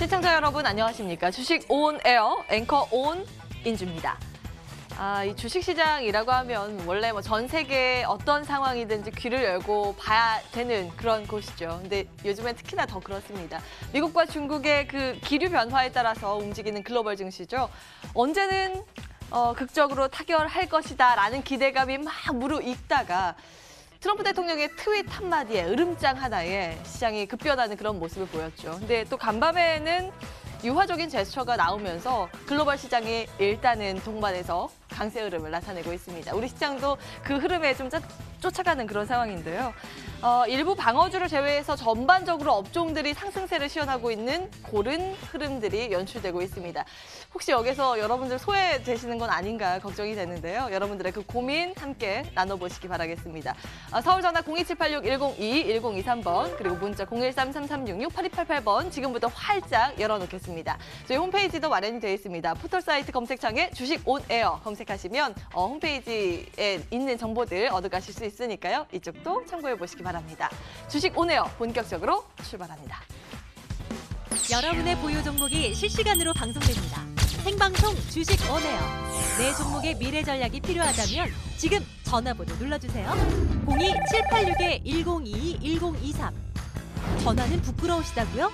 시청자 여러분 안녕하십니까. 주식 온 에어 앵커 온 인주입니다. 이 주식시장이라고 하면 원래 전 세계의 어떤 상황이든지 귀를 열고 봐야 되는 그런 곳이죠. 근데 요즘엔 특히나 더 그렇습니다. 미국과 중국의 그 기류 변화에 따라서 움직이는 글로벌 증시죠. 언제는 극적으로 타결할 것이다라는 기대감이 막 무르익다가 트럼프 대통령의 트윗 한마디에 으름장 하나에 시장이 급변하는 그런 모습을 보였죠. 근데 또 간밤에는 유화적인 제스처가 나오면서 글로벌 시장이 일단은 동반해서 강세 흐름을 나타내고 있습니다. 우리 시장도 그 흐름에 좀 쫓아가는 그런 상황인데요. 일부 방어주를 제외해서 전반적으로 업종들이 상승세를 시현하고 있는 고른 흐름들이 연출되고 있습니다. 혹시 여기서 여러분들 소외되시는 건 아닌가 걱정이 되는데요. 여러분들의 그 고민 함께 나눠보시기 바라겠습니다. 서울 전화 02786-1022, 1023번 그리고 문자 013-3366-8288번 지금부터 활짝 열어놓겠습니다. 저희 홈페이지도 마련이 되어 있습니다. 포털사이트 검색창에 주식 온 에어 검색하시면 홈페이지에 있는 정보들 얻어가실 수 있으니까요. 이쪽도 참고해 보시기 바랍니다. 주식 온 에어 본격적으로 출발합니다. 여러분의 보유 종목이 실시간으로 방송됩니다. 생방송 주식 온 에어. 내 종목의 미래 전략이 필요하다면 지금 전화번호 눌러주세요. 02786-1022-1023. 전화는 부끄러우시다고요?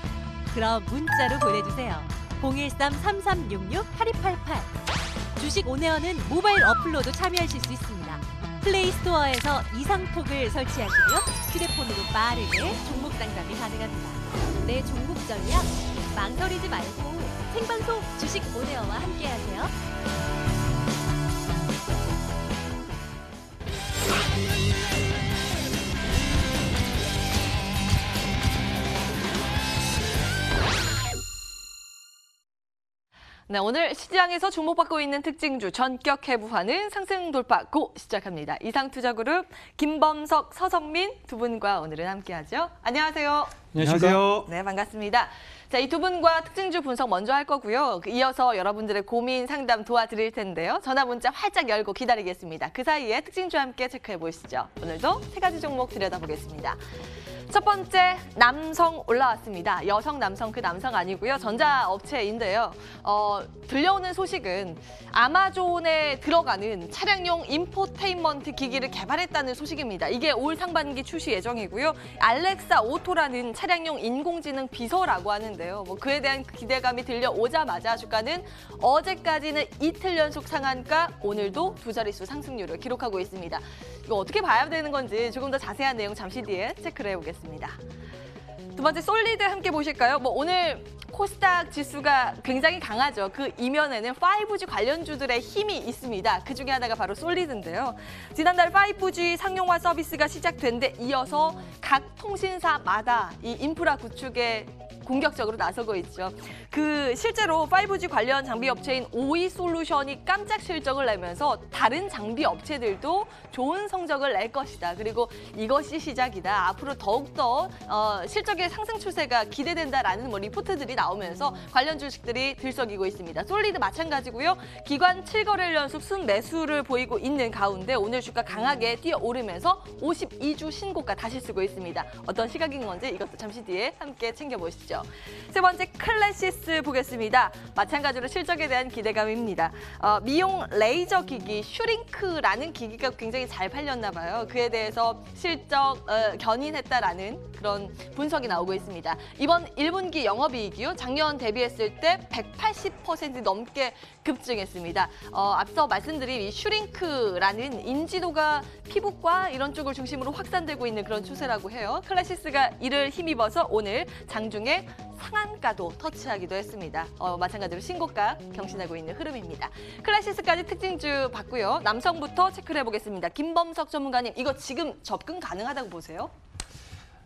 그럼 문자로 보내주세요. 013-3366-8288. 주식 온 에어는 모바일 어플로도 참여하실 수 있습니다. 플레이 스토어에서 이상톡을 설치하시고요. 휴대폰으로 빠르게 종목 상담이 가능합니다. 내 종목 전략 망설이지 말고 생방송 주식 온 에어와 함께하세요. 네, 오늘 시장에서 주목받고 있는 특징주 전격 해부하는 상승 돌파 고 시작합니다. 이상투자그룹 김범석, 서정민 두 분과 오늘은 함께하죠. 안녕하세요. 안녕하세요. 네, 반갑습니다. 자, 이 두 분과 특징주 분석 먼저 할 거고요. 이어서 여러분들의 고민 상담 도와드릴 텐데요. 전화 문자 활짝 열고 기다리겠습니다. 그 사이에 특징주 함께 체크해 보시죠. 오늘도 세 가지 종목 들여다보겠습니다. 첫 번째, 남성 올라왔습니다. 여성, 남성, 그 남성 아니고요. 전자업체인데요. 들려오는 소식은 아마존에 들어가는 차량용 인포테인먼트 기기를 개발했다는 소식입니다. 이게 올 상반기 출시 예정이고요. 알렉사 오토라는 차량용 인공지능 비서라고 하는데요. 그에 대한 기대감이 들려오자마자 주가는 어제까지는 이틀 연속 상한가, 오늘도 두 자릿수 상승률을 기록하고 있습니다. 이거 어떻게 봐야 되는 건지 조금 더 자세한 내용 잠시 뒤에 체크를 해보겠습니다. 두 번째, 솔리드 함께 보실까요? 오늘 코스닥 지수가 굉장히 강하죠. 그 이면에는 5G 관련주들의 힘이 있습니다. 그 중에 하나가 바로 솔리드인데요. 지난달 5G 상용화 서비스가 시작된 데 이어서 각 통신사마다 이 인프라 구축에 공격적으로 나서고 있죠. 실제로 5G 관련 장비 업체인 오이솔루션이 깜짝 실적을 내면서 다른 장비 업체들도 좋은 성적을 낼 것이다. 그리고 이것이 시작이다. 앞으로 더욱더 실적의 상승 추세가 기대된다라는 리포트들이 나오면서 관련 주식들이 들썩이고 있습니다. 솔리드 마찬가지고요. 기관 7거래일 연속 순매수를 보이고 있는 가운데 오늘 주가 강하게 뛰어오르면서 52주 신고가 다시 쓰고 있습니다. 어떤 시각인 건지 이것도 잠시 뒤에 함께 챙겨보시죠. 세 번째, 클래시스 보겠습니다. 마찬가지로 실적에 대한 기대감입니다. 미용 레이저 기기 슈링크라는 기기가 굉장히 잘 팔렸나 봐요. 그에 대해서 실적 견인했다라는 그런 분석이 나오고 있습니다. 이번 1분기 영업이익이요. 작년 대비했을 때 180% 넘게 급증했습니다. 앞서 말씀드린 이 슈링크라는 인지도가 피부과 이런 쪽을 중심으로 확산되고 있는 그런 추세라고 해요. 클래시스가 이를 힘입어서 오늘 장중에 상한가도 터치하기도 했습니다. 마찬가지로 신고가 경신하고 있는 흐름입니다. 클래시스까지 특징주 봤고요. 남성부터 체크를 해보겠습니다. 김범석 전문가님, 이거 지금 접근 가능하다고 보세요?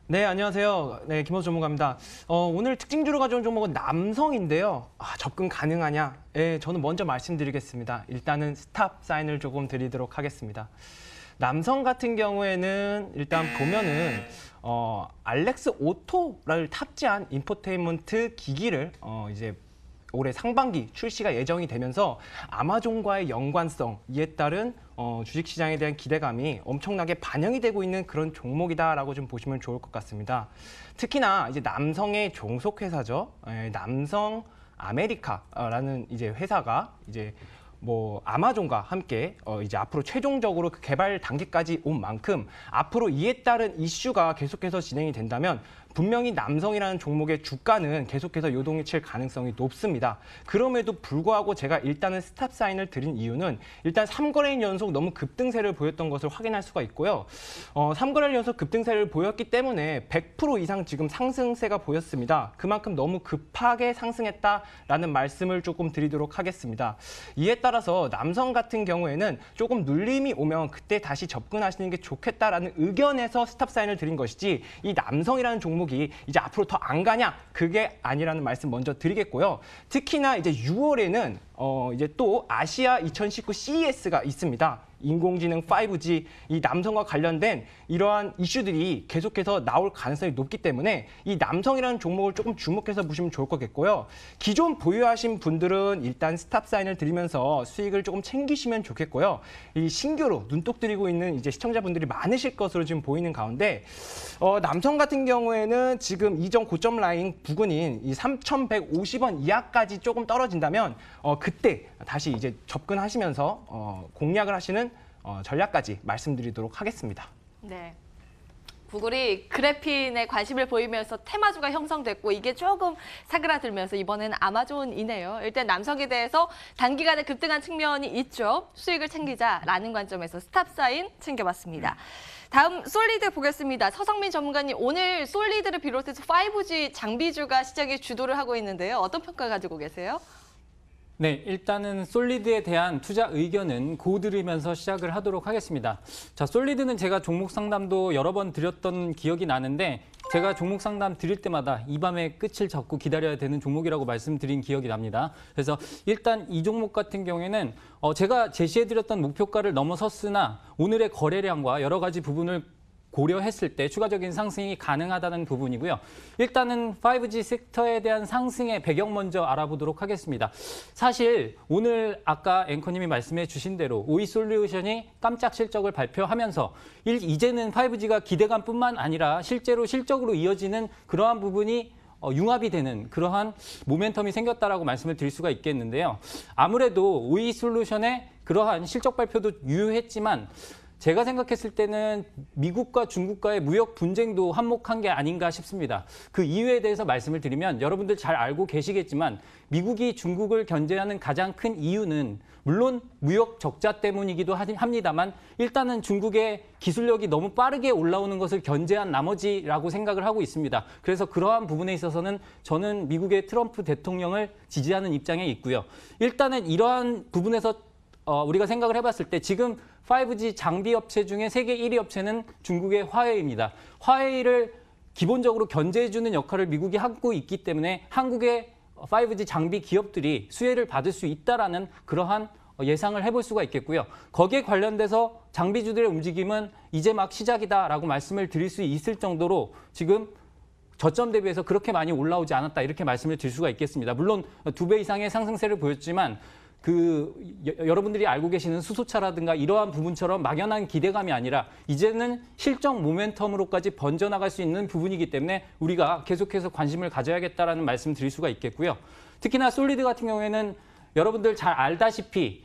네, 안녕하세요. 네, 김범석 전문가입니다. 오늘 특징주로 가져온 종목은 남성인데요. 접근 가능하냐? 네, 저는 먼저 말씀드리겠습니다. 일단은 스탑 사인을 조금 드리도록 하겠습니다. 남성 같은 경우에는 일단 보면은 알렉스 오토를 탑재한 인포테인먼트 기기를 이제 올해 상반기 출시가 예정이 되면서 아마존과의 연관성, 이에 따른 주식시장에 대한 기대감이 엄청나게 반영이 되고 있는 그런 종목이다라고 좀 보시면 좋을 것 같습니다. 특히나 이제 남성의 종속회사죠. 남성 아메리카라는 이제 회사가 이제 뭐 아마존과 함께 이제 앞으로 최종적으로 그 개발 단계까지 온 만큼 앞으로 이에 따른 이슈가 계속해서 진행이 된다면 분명히 남성이라는 종목의 주가는 계속해서 요동이 칠 가능성이 높습니다. 그럼에도 불구하고 제가 일단은 스탑 사인을 드린 이유는 일단 3거래일 연속 너무 급등세를 보였던 것을 확인할 수가 있고요. 3거래일 연속 급등세를 보였기 때문에 100% 이상 지금 상승세가 보였습니다. 그만큼 너무 급하게 상승했다라는 말씀을 조금 드리도록 하겠습니다. 이에 따라서 남성 같은 경우에는 조금 눌림이 오면 그때 다시 접근하시는 게 좋겠다라는 의견에서 스탑 사인을 드린 것이지 이 남성이라는 종목이 이제 앞으로 더 안 가냐? 그게 아니라는 말씀 먼저 드리겠고요. 특히나 이제 6월에는 이제 또 아시아 2019 CES가 있습니다. 인공지능 5G, 이 남성과 관련된 이러한 이슈들이 계속해서 나올 가능성이 높기 때문에 이 남성이라는 종목을 조금 주목해서 보시면 좋을 거겠고요. 기존 보유하신 분들은 일단 스탑 사인을 드리면서 수익을 조금 챙기시면 좋겠고요. 이 신규로 눈독 들이고 있는 이제 시청자분들이 많으실 것으로 지금 보이는 가운데 남성 같은 경우에는 지금 이전 고점 라인 부근인 이 3,150원 이하까지 조금 떨어진다면 그때 다시 이제 접근하시면서 공략을 하시는 전략까지 말씀드리도록 하겠습니다. 네. 구글이 그래핀에 관심을 보이면서 테마주가 형성됐고 이게 조금 사그라들면서 이번에는 아마존이네요. 일단 남성에 대해서 단기간에 급등한 측면이 있죠. 수익을 챙기자라는 관점에서 스탑 사인 챙겨봤습니다. 다음 솔리드 보겠습니다. 서성민 전문가님, 오늘 솔리드를 비롯해서 5G 장비주가 시장에 주도를 하고 있는데요. 어떤 평가 가지고 계세요? 네, 일단은 솔리드에 대한 투자 의견은 고 들으면서 시작을 하도록 하겠습니다. 자, 솔리드는 제가 종목 상담도 여러 번 드렸던 기억이 나는데 제가 종목 상담 드릴 때마다 이 밤에 끝을 잡고 기다려야 되는 종목이라고 말씀드린 기억이 납니다. 그래서 일단 이 종목 같은 경우에는 제가 제시해드렸던 목표가를 넘어섰으나 오늘의 거래량과 여러 가지 부분을 고려했을 때 추가적인 상승이 가능하다는 부분이고요. 일단은 5G 섹터에 대한 상승의 배경 먼저 알아보도록 하겠습니다. 사실 오늘 아까 앵커님이 말씀해 주신 대로 오이솔루션이 깜짝 실적을 발표하면서 이제는 5G가 기대감뿐만 아니라 실제로 실적으로 이어지는 그러한 부분이 융합이 되는 그러한 모멘텀이 생겼다라고 말씀을 드릴 수가 있겠는데요. 아무래도 오이솔루션의 그러한 실적 발표도 유효했지만 제가 생각했을 때는 미국과 중국과의 무역 분쟁도 한몫한 게 아닌가 싶습니다. 그 이유에 대해서 말씀을 드리면 여러분들 잘 알고 계시겠지만 미국이 중국을 견제하는 가장 큰 이유는 물론 무역 적자 때문이기도 합니다만 일단은 중국의 기술력이 너무 빠르게 올라오는 것을 견제한 나머지라고 생각을 하고 있습니다. 그래서 그러한 부분에 있어서는 저는 미국의 트럼프 대통령을 지지하는 입장에 있고요. 일단은 이러한 부분에서 우리가 생각을 해봤을 때 지금 5G 장비 업체 중에 세계 1위 업체는 중국의 화웨이입니다. 화웨이를 기본적으로 견제해주는 역할을 미국이 하고 있기 때문에 한국의 5G 장비 기업들이 수혜를 받을 수 있다라는 그러한 예상을 해볼 수가 있겠고요. 거기에 관련돼서 장비주들의 움직임은 이제 막 시작이다라고 말씀을 드릴 수 있을 정도로 지금 저점 대비해서 그렇게 많이 올라오지 않았다 이렇게 말씀을 드릴 수가 있겠습니다. 물론 2배 이상의 상승세를 보였지만 여러분들이 알고 계시는 수소차라든가 이러한 부분처럼 막연한 기대감이 아니라 이제는 실적 모멘텀으로까지 번져나갈 수 있는 부분이기 때문에 우리가 계속해서 관심을 가져야겠다라는 말씀 드릴 수가 있겠고요. 특히나 솔리드 같은 경우에는 여러분들 잘 알다시피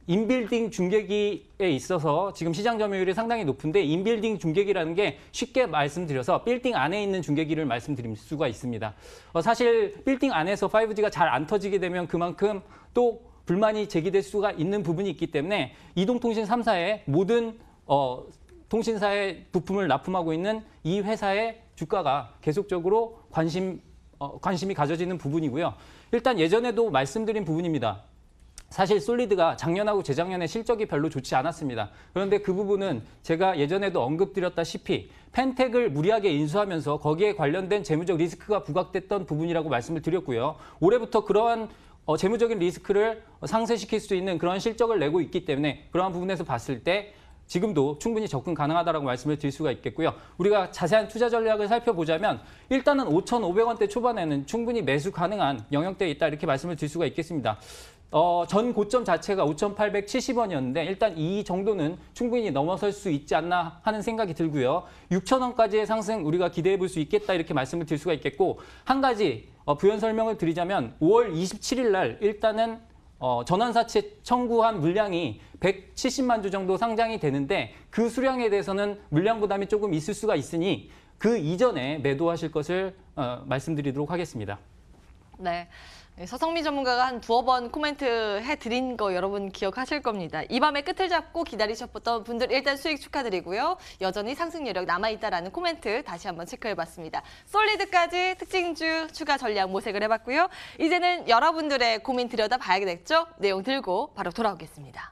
인빌딩 중계기에 있어서 지금 시장 점유율이 상당히 높은데 인빌딩 중계기라는 게 쉽게 말씀드려서 빌딩 안에 있는 중계기를 말씀드릴 수가 있습니다. 사실 빌딩 안에서 5G가 잘 안 터지게 되면 그만큼 또 불만이 제기될 수가 있는 부분이 있기 때문에 이동통신 3사의 모든 통신사의 부품을 납품하고 있는 이 회사의 주가가 계속적으로 관심이 가져지는 부분이고요. 일단 예전에도 말씀드린 부분입니다. 사실 솔리드가 작년하고 재작년에 실적이 별로 좋지 않았습니다. 그런데 그 부분은 제가 예전에도 언급드렸다시피 펜텍을 무리하게 인수하면서 거기에 관련된 재무적 리스크가 부각됐던 부분이라고 말씀을 드렸고요. 올해부터 그러한 재무적인 리스크를 상쇄시킬 수 있는 그런 실적을 내고 있기 때문에 그러한 부분에서 봤을 때 지금도 충분히 접근 가능하다고 말씀을 드릴 수가 있겠고요. 우리가 자세한 투자 전략을 살펴보자면 일단은 5,500원대 초반에는 충분히 매수 가능한 영역대에 있다 이렇게 말씀을 드릴 수가 있겠습니다. 전 고점 자체가 5,870원이었는데 일단 이 정도는 충분히 넘어설 수 있지 않나 하는 생각이 들고요. 6,000원까지의 상승 우리가 기대해 볼 수 있겠다 이렇게 말씀을 드릴 수가 있겠고 한 가지 부연 설명을 드리자면 5월 27일 날 일단은 전환사채 청구한 물량이 170만 주 정도 상장이 되는데 그 수량에 대해서는 물량 부담이 조금 있을 수가 있으니 그 이전에 매도하실 것을 말씀드리도록 하겠습니다. 네. 서성미 전문가가 한 두어 번 코멘트 해드린 거 여러분 기억하실 겁니다. 이 밤에 끝을 잡고 기다리셨던 분들 일단 수익 축하드리고요. 여전히 상승 여력 남아있다라는 코멘트 다시 한번 체크해봤습니다. 솔리드까지 특징주 추가 전략 모색을 해봤고요. 이제는 여러분들의 고민 들여다봐야겠죠? 내용 들고 바로 돌아오겠습니다.